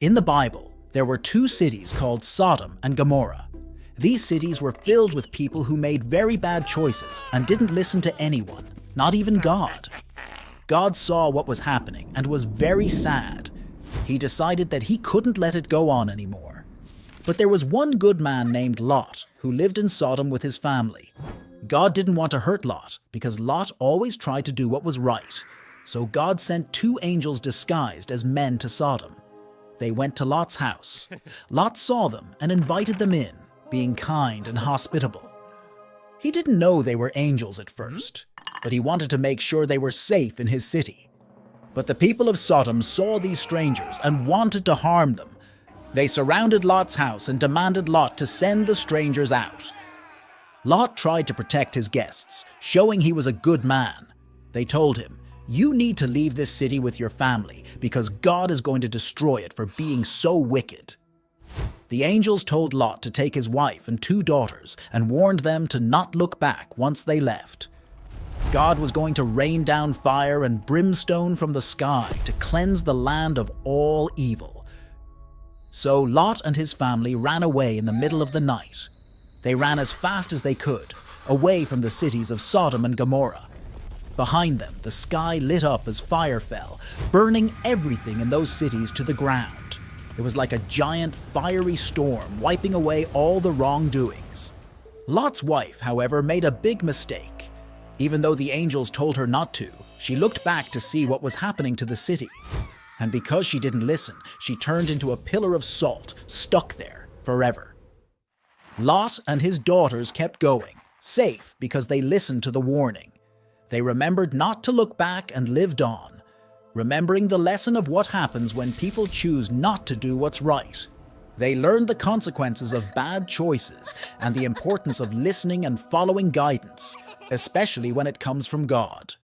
In the Bible, there were two cities called Sodom and Gomorrah. These cities were filled with people who made very bad choices and didn't listen to anyone, not even God. God saw what was happening and was very sad. He decided that he couldn't let it go on anymore. But there was one good man named Lot who lived in Sodom with his family. God didn't want to hurt Lot because Lot always tried to do what was right. So God sent two angels disguised as men to Sodom. They went to Lot's house. Lot saw them and invited them in, being kind and hospitable. He didn't know they were angels at first, but he wanted to make sure they were safe in his city. But the people of Sodom saw these strangers and wanted to harm them. They surrounded Lot's house and demanded Lot to send the strangers out. Lot tried to protect his guests, showing he was a good man. They told him, "You need to leave this city with your family because God is going to destroy it for being so wicked." The angels told Lot to take his wife and two daughters and warned them to not look back once they left. God was going to rain down fire and brimstone from the sky to cleanse the land of all evil. So Lot and his family ran away in the middle of the night. They ran as fast as they could, away from the cities of Sodom and Gomorrah. Behind them, the sky lit up as fire fell, burning everything in those cities to the ground. It was like a giant fiery storm wiping away all the wrongdoings. Lot's wife, however, made a big mistake. Even though the angels told her not to, she looked back to see what was happening to the city. And because she didn't listen, she turned into a pillar of salt, stuck there forever. Lot and his daughters kept going, safe because they listened to the warning. They remembered not to look back and lived on, remembering the lesson of what happens when people choose not to do what's right. They learned the consequences of bad choices and the importance of listening and following guidance, especially when it comes from God.